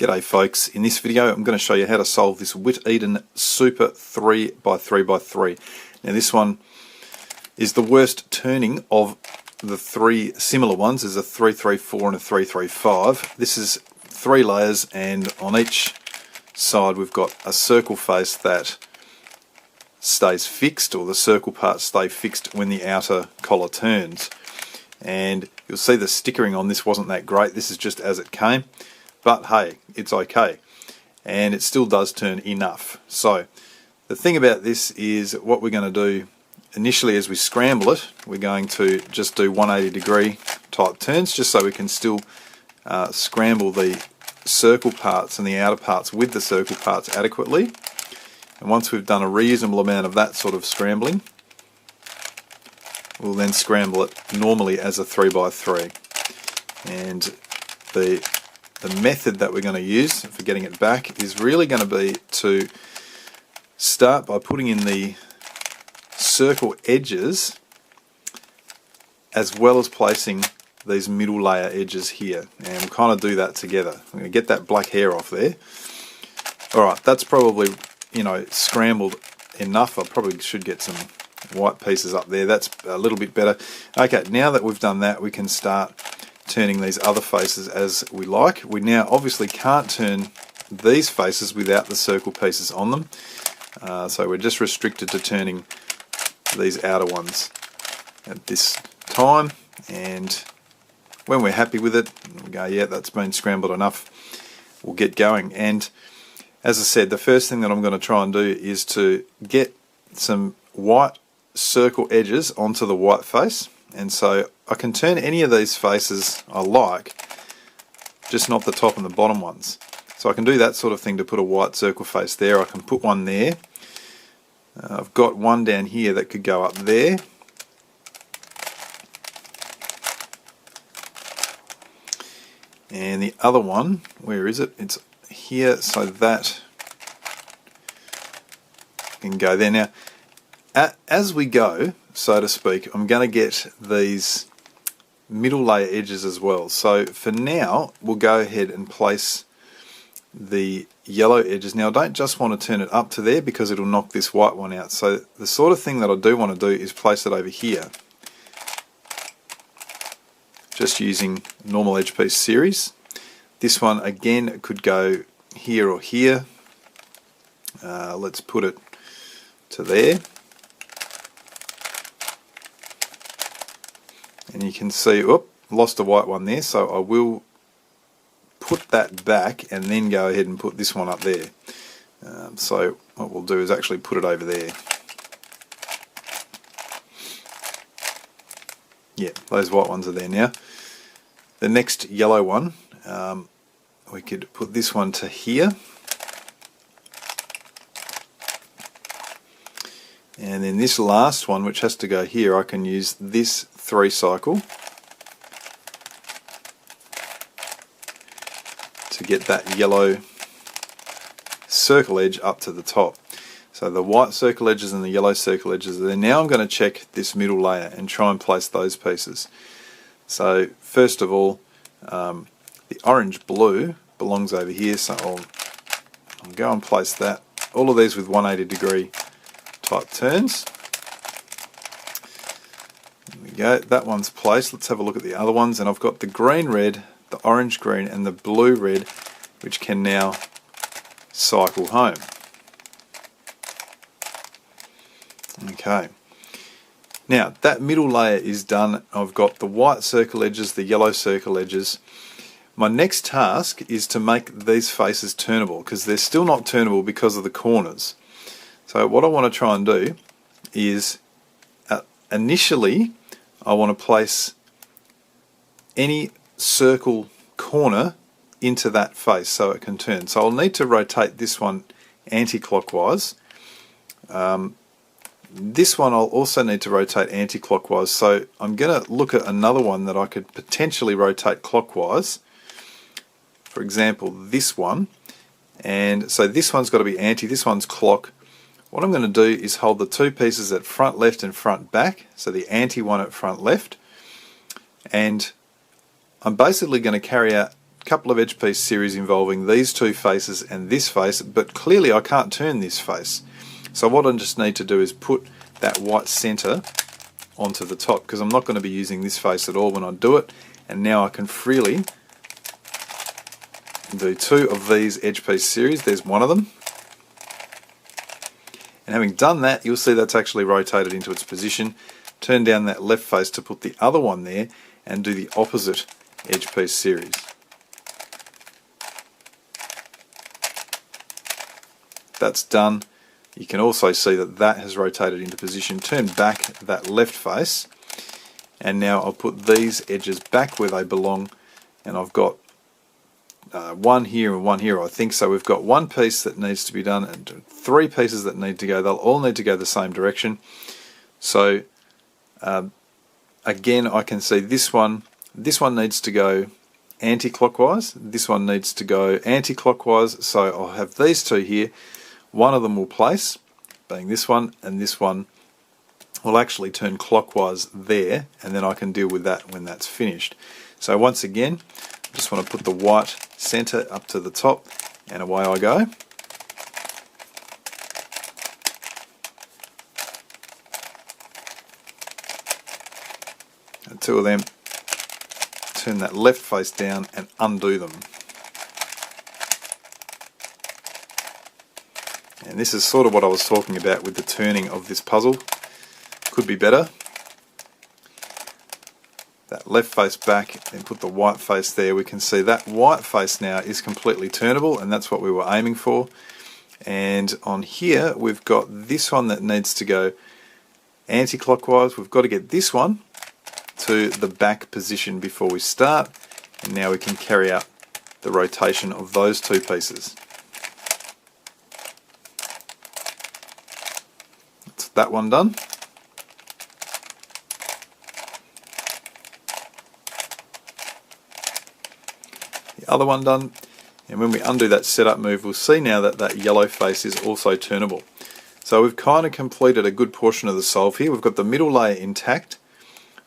G'day folks, in this video I'm going to show you how to solve this Witeden Super 3x3x3. Now this one is the worst turning of the three similar ones. There's a 334 and a 335. This is 3 layers, and on each side we've got a circle face that stays fixed, or the circle parts stay fixed when the outer collar turns. And you'll see the stickering on this wasn't that great. This is just as it came. But hey, it's okay, and it still does turn enough. So the thing about this is what we're going to do initially as we scramble it, we're going to just do 180-degree type turns just so we can still scramble the circle parts and the outer parts with the circle parts adequately. And once we've done a reasonable amount of that sort of scrambling, we'll then scramble it normally as a 3x3. And the method that we're going to use for getting it back is really going to be to start by putting in the circle edges as well as placing these middle layer edges here, and we'll kind of do that together. I'm going to get that black hair off there. Alright, that's probably, scrambled enough. I probably should get some white pieces up there. That's a little bit better. Okay, now that we've done that, we can start turning these other faces as we like. We now obviously can't turn these faces without the circle pieces on them, so we're just restricted to turning these outer ones at this time, and when we're happy with it, we go, yeah, that's been scrambled enough, we'll get going. And as I said, the first thing that I'm going to try and do is to get some white circle edges onto the white face. And so I can turn any of these faces I like, just not the top and the bottom ones. So I can do that sort of thing to put a white circle face there. I can put one there. I've got one down here that could go up there. And the other one, where is it? It's here, so that can go there. Now, as we go, so to speak, I'm going to get these middle layer edges as well. So for now, we'll go ahead and place the yellow edges. Now I don't just want to turn it up to there because it'll knock this white one out. So the sort of thing that I do want to do is place it over here. Just using normal edge piece series. This one again could go here or here. Let's put it to there. And you can see, oop, lost a white one there, so I will put that back and then go ahead and put this one up there. So what we'll do is actually put it over there. Yeah, those white ones are there now. The next yellow one, we could put this one to here. And then this last one, which has to go here, I can use this 3 cycle to get that yellow circle edge up to the top. So the white circle edges and the yellow circle edges are there. Now I'm going to check this middle layer and try and place those pieces. So first of all, the orange blue belongs over here, so I'll go and place that. All of these with 180-degree type turns. There we go, that one's placed. Let's have a look at the other ones, and I've got the green red, the orange green and the blue red, which can now cycle home. Okay, now that middle layer is done. I've got the white circle edges, the yellow circle edges. My next task is to make these faces turnable, because they're still not turnable because of the corners. So what I want to try and do is initially I want to place any circle corner into that face so it can turn. So I'll need to rotate this one anti-clockwise. This one I'll also need to rotate anti-clockwise, so I'm going to look at another one that I could potentially rotate clockwise. For example, this one. And so this one's got to be anti, this one's clock. What I'm going to do is hold the 2 pieces at front left and front back, so the anti one at front left, and I'm basically going to couple of edge piece series involving these two faces and this face, but clearly I can't turn this face. So what I just need to do is put that white center onto the top, because I'm not going to be using this face at all when I do it. And now I can freely do two of these edge piece series. There's one of them. And having done that, you'll see that's actually rotated into its position. Turn down that left face to put the other one there and do the opposite edge piece series. That's done. You can also see that that has rotated into position. Turn back that left face, and now I'll put these edges back where they belong, and I've got one here and one here, I think. So we've got one piece that needs to be done and three pieces that need to go. They'll all need to go the same direction. So again, I can see this one needs to go anti-clockwise, this one needs to go anti-clockwise, so I'll have these two here. One of them will place, being this one, and this one will actually turn clockwise there, and then I can deal with that when that's finished. So once again, I just want to put the white center up to the top, and away I go. And two of them, turn that left face down and undo them. And this is sort of what I was talking about with the turning of this puzzle. Could be better. That left face back and put the white face there. We can see that white face now is completely turnable, and that's what we were aiming for. And on here we've got this one that needs to go anti-clockwise. We've got to get this one to the back position before we start, and now we can carry out the rotation of those two pieces. That's that one done. The other one done, and when we undo that setup move, we'll see now that that yellow face is also turnable. So we've kind of completed a good portion of the solve here. We've got the middle layer intact.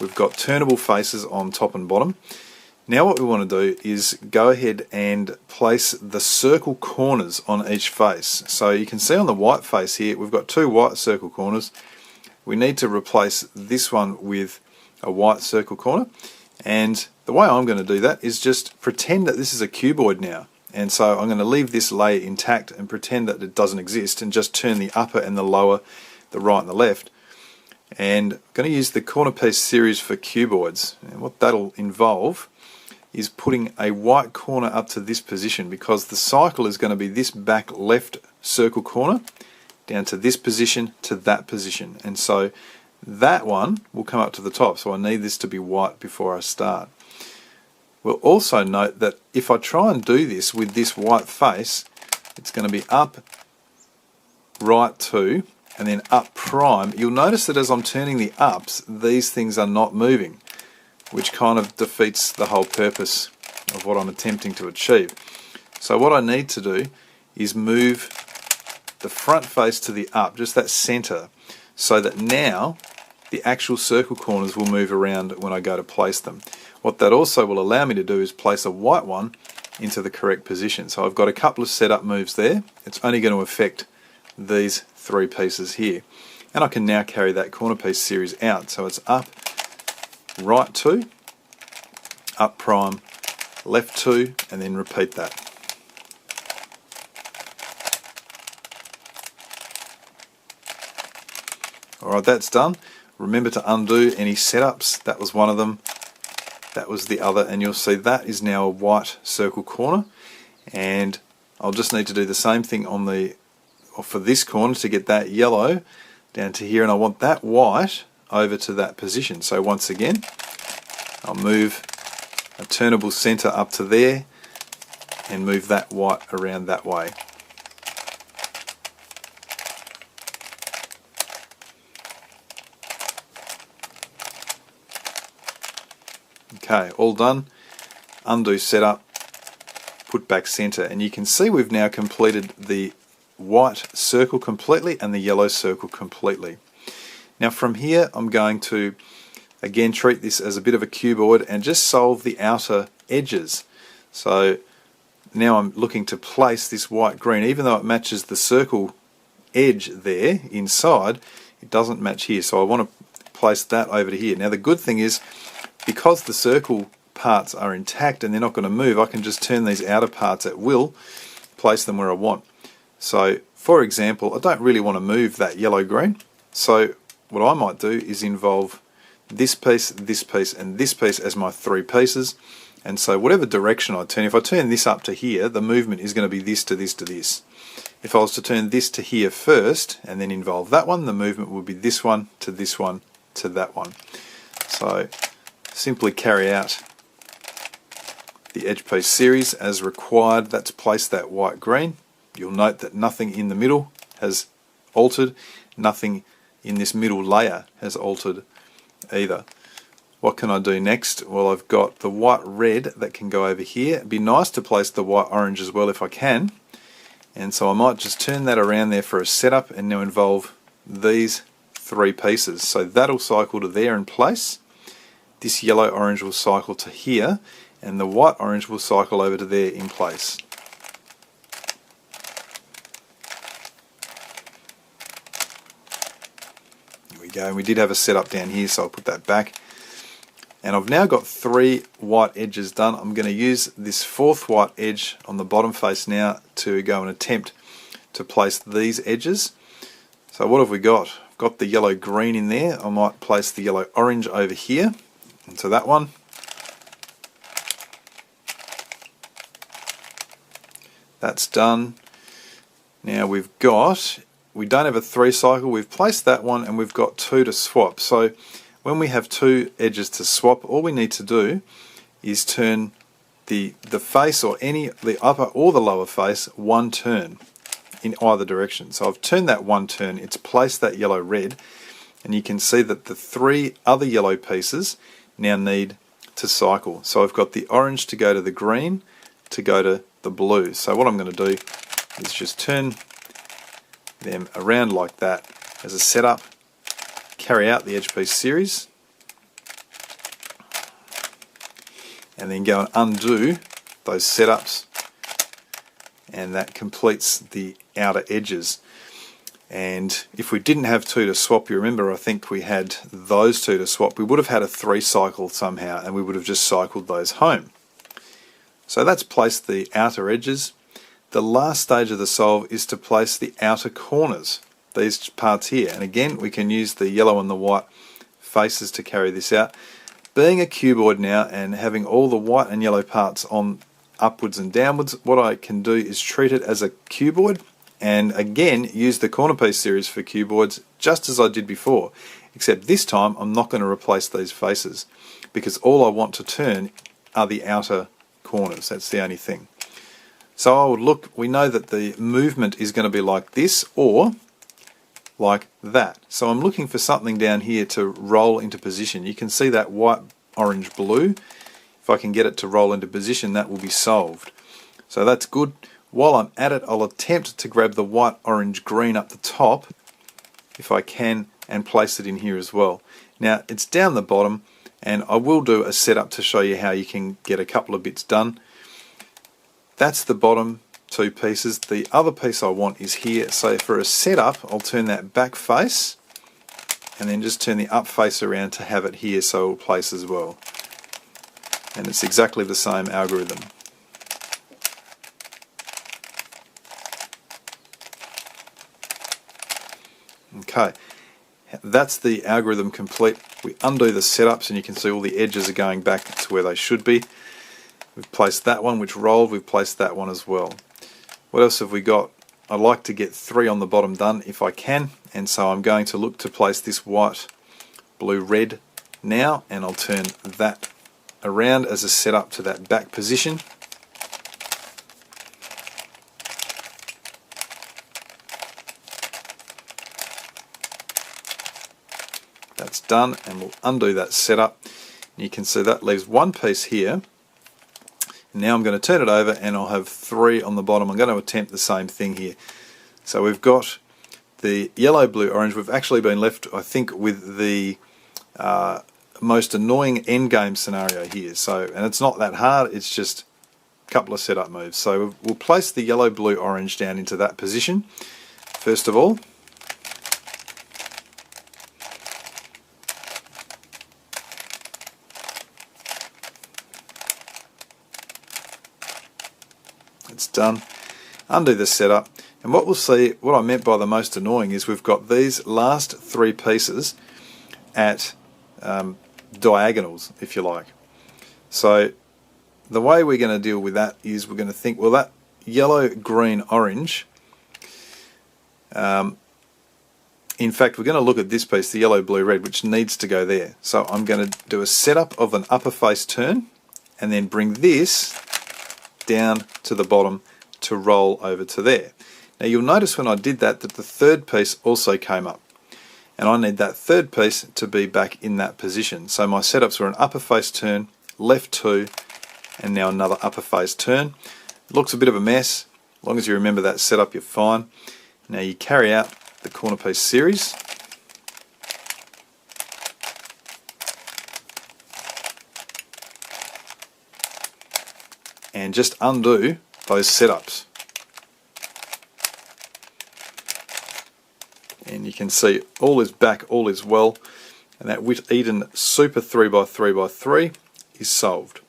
We've got turnable faces on top and bottom. Now what we want to do is go ahead and place the circle corners on each face. So you can see on the white face here, we've got two white circle corners. We need to replace this one with a white circle corner. And the way I'm going to do that is just pretend that this is a cuboid now. And so I'm going to leave this layer intact and pretend that it doesn't exist, and just turn the upper and the lower, the right and the left. And I'm going to use the corner piece series for cuboids. And what that'll involve is putting a white corner up to this position, because the cycle is going to be this back left circle corner down to this position to that position. And so that one will come up to the top, so I need this to be white before I start. We'll also note that if I try and do this with this white face, it's going to be up, right 2, and then up prime. You'll notice that as I'm turning the ups, these things are not moving, which kind of defeats the whole purpose of what I'm attempting to achieve. So what I need to do is move the front face to the up, just that center, so that now the actual circle corners will move around when I go to place them. What that also will allow me to do is place a white one into the correct position. So I've got a couple of setup moves there. It's only going to affect these three pieces here. And I can now carry that corner piece series out. So it's up, right 2, up prime, left 2, and then repeat that. Alright, that's done. Remember to undo any setups. That was one of them. That was the other, and you'll see that is now a white circle corner. And I'll just need to do the same thing on the, or for this corner, to get that yellow down to here, and I want that white over to that position. So once again, I'll move a turnable center up to there and move that white around that way. Okay, all done. Undo setup, put back center, and you can see we've now completed the white circle completely and the yellow circle completely. Now from here I'm going to again treat this as a bit of a cuboid and just solve the outer edges. So now I'm looking to place this white green, even though it matches the circle edge there inside, it doesn't match here, so I want to place that over to here. Now the good thing is, because the circle parts are intact and they're not going to move, I can just turn these outer parts at will, place them where I want. So for example, I don't really want to move that yellow-green, so what I might do is involve this piece, and this piece as my 3 pieces. And so whatever direction I turn, if I turn this up to here, the movement is going to be this to this to this. If I was to turn this to here first and then involve that one, the movement would be this one to that one. So simply carry out the edge piece series as required. That's place that white green. You'll note that nothing in the middle has altered, nothing in this middle layer has altered either. What can I do next? Well, I've got the white red that can go over here. It'd be nice to place the white orange as well if I can. And so I might just turn that around there for a setup and now involve these 3 pieces. So that'll cycle to there in place. This yellow orange will cycle to here, and the white orange will cycle over to there in place. Here we go. We did have a setup down here, so I'll put that back. And I've now got 3 white edges done. I'm going to use this 4th white edge on the bottom face now to go and attempt to place these edges. So what have we got? I've got the yellow green in there. I might place the yellow orange over here into that one. That's done. Now we don't have a 3 cycle, we've placed that one and we've got 2 to swap. So when we have 2 edges to swap, all we need to do is turn the face, or the upper or the lower face, 1 turn in either direction. So I've turned that 1 turn, it's placed that yellow red, and you can see that the 3 other yellow pieces now need to cycle. So I've got the orange to go to the green to go to the blue. So what I'm going to do is just turn them around like that as a setup, carry out the edge piece series, and then go and undo those setups, and that completes the outer edges. And if we didn't have 2 to swap, you remember I think we had those 2 to swap, we would have had a 3 cycle somehow, and we would have just cycled those home. So that's placed the outer edges. The last stage of the solve is to place the outer corners, these parts here, and again we can use the yellow and the white faces to carry this out. Being a cuboid now and having all the white and yellow parts on upwards and downwards, what I can do is treat it as a cuboid, and again use the corner piece series for cuboids just as I did before, except this time I'm not going to replace these faces because all I want to turn are the outer corners. That's the only thing. So I would look, we know that the movement is going to be like this or like that. So I'm looking for something down here to roll into position. You can see that white, orange, blue. If I can get it to roll into position, that will be solved. So that's good. While I'm at it, I'll attempt to grab the white, orange, green up the top, if I can, and place it in here as well. Now it's down the bottom, and I will do a setup to show you how you can get a couple of bits done. That's the bottom 2 pieces. The other piece I want is here. So for a setup, I'll turn that back face and then just turn the up face around to have it here so it will place as well. And it's exactly the same algorithm. Okay, that's the algorithm complete. We undo the setups and you can see all the edges are going back to where they should be. We've placed that one which rolled, we've placed that one as well. What else have we got? I like to get 3 on the bottom done if I can, and so I'm going to look to place this white, blue, red now, and I'll turn that around as a setup to that back position. That's done, and we'll undo that setup. You can see that leaves 1 piece here. Now I'm going to turn it over and I'll have 3 on the bottom. I'm going to attempt the same thing here. So we've got the yellow, blue, orange. We've actually been left, I think, with the most annoying endgame scenario here. So, and it's not that hard, it's just couple of setup moves. So we'll place the yellow, blue, orange down into that position first of all. It's done. Undo the setup, and what we'll see, what I meant by the most annoying, is we've got these last three pieces at diagonals, if you like. So the way we're going to deal with that is we're going to think, well, that yellow, green, orange, in fact we're going to look at this piece, the yellow, blue, red, which needs to go there. So I'm going to do a setup of an upper face turn and then bring this down to the bottom to roll over to there. Now you'll notice when I did that the third piece also came up, and I need that third piece to be back in that position. So my setups were an upper face turn, left 2, and now another upper face turn. It looks a bit of a mess. As long as you remember that setup, you're fine. Now you carry out the corner piece series. And just undo those setups. And you can see all is back, all is well, and that Witeden Super 3x3x3 is solved.